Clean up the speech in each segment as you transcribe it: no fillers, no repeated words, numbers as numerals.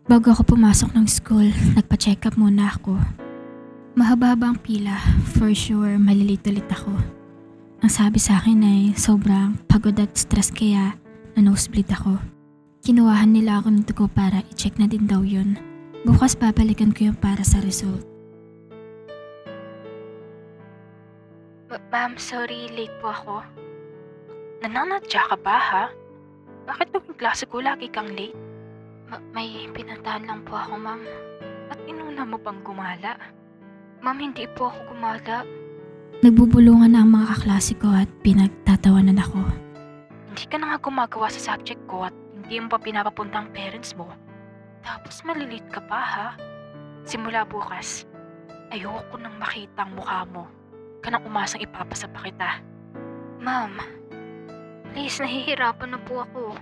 Bago ako pumasok ng school, nagpa-check up muna ako. Mahaba-haba ang pila, for sure malilate ulit ako. Ang sabi sa akin ay sobrang pagod at stress kaya na-nosebleed ako. Kinuhahan nila ako ng dugo para i-check na din daw yun. Bukas babalikan ko yung para sa result. Ma'am, sorry, late po ako. Nananadya ka ba, ha? Bakit tuwing klase ko lagi kang late? May pinuntahan lang po ako, ma'am. At inuna mo pang gumala? Ma'am, hindi po ako gumala. Nagbubulungan na ang mga kaklase ko at pinagtatawanan ako. Hindi ka na nga gumagawa sa subject ko at hindi mo pa pinapapunta ang parents mo. Tapos malilate ka pa, ha? Simula bukas, ayoko nang makita ang mukha mo. Kanang umasang ipapasa pa kita. Ma'am, please, nahihirapan na po ako.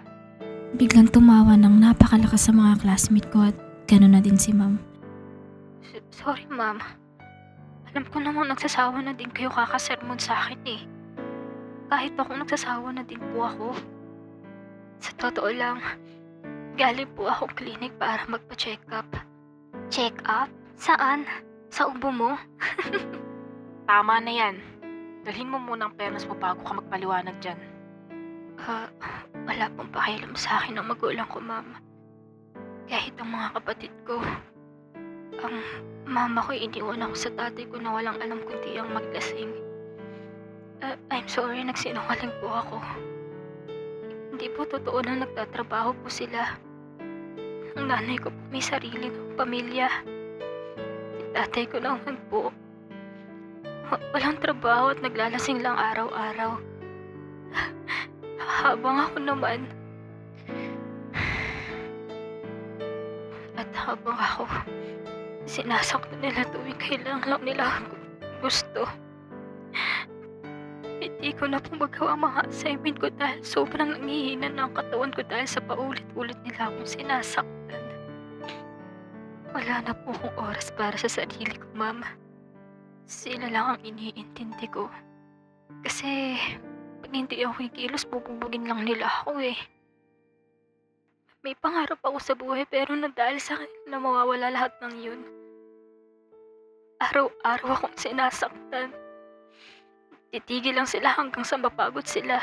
Biglang tumawa ng napakalakas sa mga classmate ko at gano'n na din si ma'am. Sorry, ma'am. Alam ko namang nagsasawa na din kayo kakasermon sa akin eh. Kahit ako nagsasawa na din po ako. Sa totoo lang, galing po ako clinic para magpa-check up. Check up? Saan? Sa ubo mo? Tama na yan. Dalhin mo muna ang parents mo bago ka magpaliwanag dyan. Wala pong pakialam sa akin ang magulang ko, ma'am. Kahit ang mga kapatid ko. Ang mama ko iniwan ako sa tatay ko na walang alam kundi ang maglasing. I'm sorry, nagsinungaling po ako. Hindi po totoo na nagtatrabaho po sila. Ang nanay ko po may sarili ng pamilya. Yung tatay ko naman po. Walang trabaho at naglalasing lang araw-araw. Habang ako naman. At habang ako, sinasaktan nila tuwing kailangan lang nila gusto. Hindi ko na po magawa mga assignment ko dahil sobrang nanghihina ng katawan ko dahil sa paulit-ulit nila akong sinasaktan. Wala na po akong oras para sa sarili ko, ma'am. Sila lang ang iniintindi ko. Kasi pag hindi ako kikilos, bububugin lang nila ako eh. May pangarap ako sa buhay pero dahil sa akin na mawawala lahat ng yun. Araw-araw akong sinasaktan. Titigil lang sila hanggang sa mapagod sila.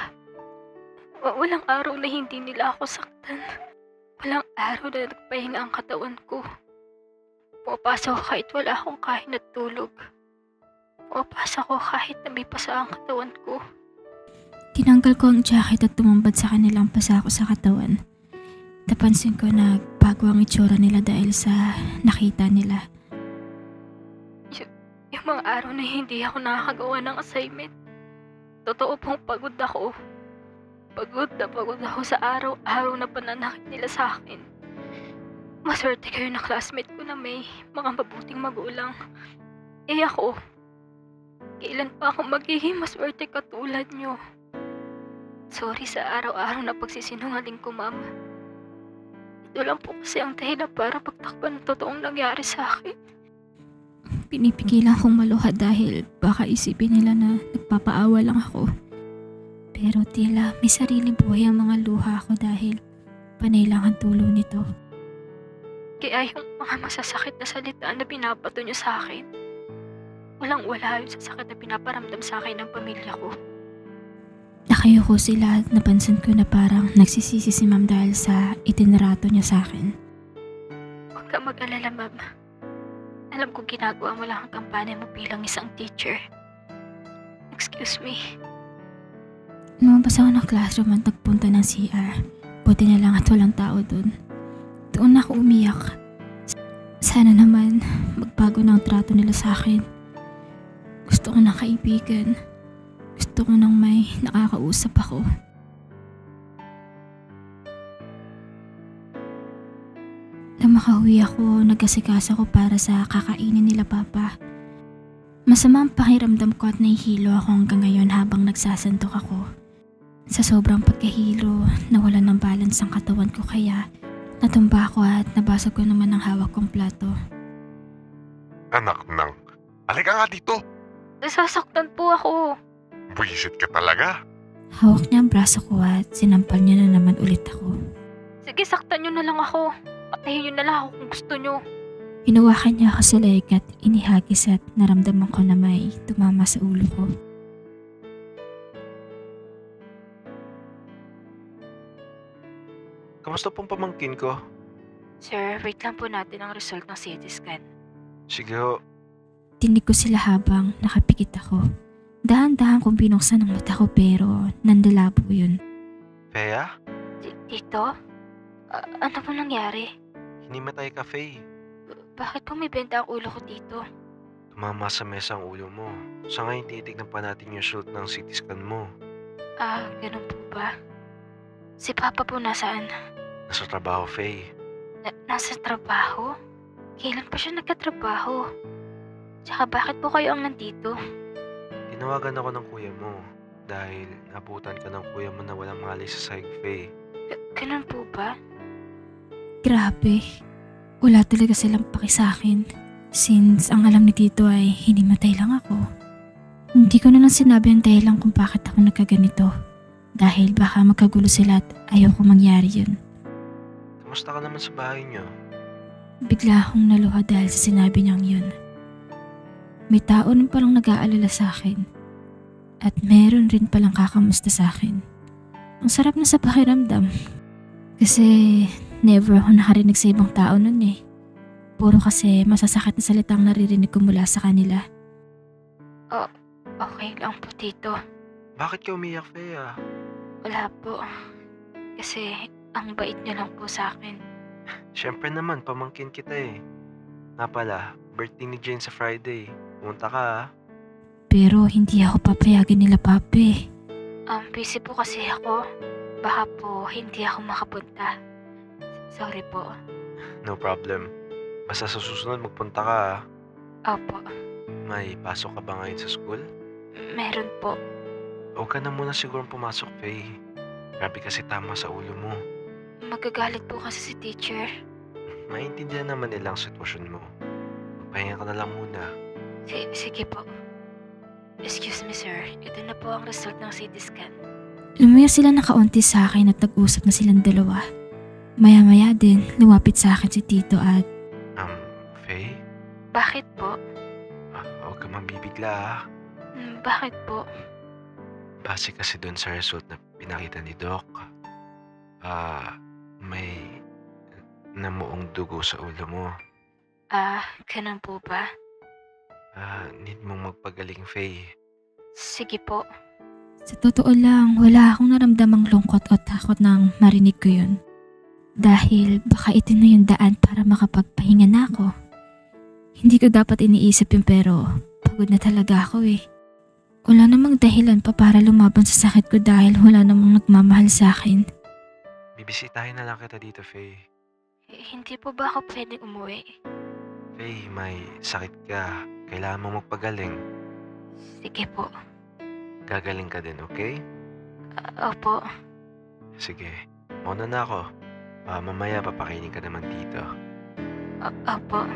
Walang araw na hindi nila ako saktan. Walang araw na nagpahinga ang katawan ko. Pumapasok ako kahit wala akong kain at tulog. Pumapasok ako kahit may pasa ang katawan ko. Tinanggal ko ang jacket at tumambad sa kanilang pasa ko sa katawan. Napansin ko na bago ang itsura nila dahil sa nakita nila. Yung mga araw na hindi ako nakakagawa ng assignment, totoo pong pagod ako. Pagod ako sa araw-araw na pananakit nila sa akin. Maswerte kayo na classmate ko na may mga mabuting magulang. Eh ako, kailan pa ako magiging maswerte katulad nyo? Sorry sa araw-araw na pagsisinungaling ko, ma'am. Ito lang po kasi ang dahilan para pagtakpan ng totoong nangyari sa akin. Pinipigilan kong maluha dahil baka isipin nila na nagpapaawa lang ako. Pero tila may sariling buhay ang mga luha ko dahil panay lang ang tulo nito. Kaya yung mga masasakit na salita na binabato niyo sa akin, walang-wala yun sa sakit na pinaparamdam sa akin ng pamilya ko. Nakayuko sila at napansin ko na parang nagsisisi si ma'am dahil sa itinrato niya sa akin. Huwag ka mag-alala, ma'am. Alam ko ginagawa mo lang ang kampanya mo bilang isang teacher. Excuse me. Lumabas ako ng classroom at nagpunta ng CR. Buti na lang at walang tao dun. Doon ako umiyak. Sana naman magbago na ang trato nila sa akin. Gusto ko ng kaibigan. Gusto ko nang may nakakausap ako. Nang makauwi ako, nag-asikaso ko para sa kakainin nila papa. Masama ang pakiramdam ko at nahihilo ako hanggang ngayon habang nagsasantok ako. Sa sobrang pagkahilo, nawalan ng balance ang katawan ko kaya natumba ako at nabasag ko naman ang hawak kong plato. Anak nang, halika nga dito. Nasasaktan po ako. Buisit ka talaga. Hawak niya ang braso ko at sinampal niya na naman ulit ako. Sige, saktan niyo na lang ako. Patayin niyo na lang ako kung gusto niyo. Hinawakan niya ako sa leeg at inihagis at naramdaman ko na may tumama sa ulo ko. Kamusta pong pamangkin ko? Sir, wait lang po natin ang result ng CT scan. Sige ho. Tinig ko sila habang nakapikit ako. Dahan-dahan kong binuksan ang mata ko pero nandalabo yun. Fea, Tito? Ano po nangyari? hinimatay ka, Faye. Bakit po may benta ang ulo ko dito? Tumama sa mesa ang ulo mo. Sa ngayon, titignan pa natin yung result ng CT scan mo. Ganun po ba? Si Papa po nasaan? Nasa trabaho, Faye. Nasa trabaho? Kailan pa siya nagkatrabaho? Tsaka bakit po kayo ang nandito? Tinawagan ako ng kuya mo dahil nabutan ka ng kuya mo na walang malay sa sahig, Faye. Ganun po ba? Grabe. Wala talaga silang paki sa akin. Since ang alam ni Tito ay hinimatay lang ako. Hindi ko na lang sinabi ang dahilan kung bakit ako nagkaganito. Dahil baka magkagulo sila at ayaw ko mangyari yun. Kamusta ka naman sa bahay niyo? Bigla akong naluha dahil sa sinabi niyang yun. May tao rin palang nag-aalala sa akin. At meron rin palang kakamusta sa akin. Ang sarap na sa pakiramdam. Kasi never ako nakarinig sa ibang tao nun eh. Puro kasi masasakit na salitang naririnig ko mula sa kanila. Okay lang po, Tito. Bakit ka umiyak, Fea? Wala po. Kasi ang bait niyo lang po sa akin. Siyempre naman, pamangkin kita eh. Nga pala, birthday ni Jane sa Friday. Pumunta ka ah. Pero hindi ako papayagan nila, pape. Busy po kasi ako. Baka po hindi ako makapunta. Sorry po. No problem. Basta sa susunod magpunta ka ah. Opo, May pasok ka ba ngayon sa school? meron po. Huwag ka na muna sigurong pumasok, Faye. Grabe kasi tama sa ulo mo. Magagalit po kasi si teacher. Maintindihan naman nila ang sitwasyon mo. Magpahinga ka na lang muna. Sige po. Excuse me, sir. Ito na po ang result ng CT scan. Lumaya sila na kaunti sa akin at nag-usap na silang dalawa. Maya-maya din, lumapit sa akin si Tito at Faye? Bakit po? Huwag ka mambibigla ah. Bakit po? Base kasi doon sa result na pinakita ni Doc, may namuong dugo sa ulo mo. Ganun po ba? Need mong magpagaling, Faye. Sige po. sa totoo lang, wala akong naramdamang lungkot o takot nang marinig ko yun. Dahil baka ito na yung daan para makapagpahinga na ako. Hindi ko dapat iniisip yun pero pagod na talaga ako eh. Wala namang dahilan pa para lumaban sa sakit ko dahil wala namang nagmamahal sa akin. Bibisitahin na lang kita dito, Faye. Hindi po ba ako pwedeng umuwi? Faye, may sakit ka. Kailangan mo magpagaling. Sige po. Gagaling ka din, okay? Opo. Sige, mauna na ako. Mamaya papakainin ka naman dito. Opo.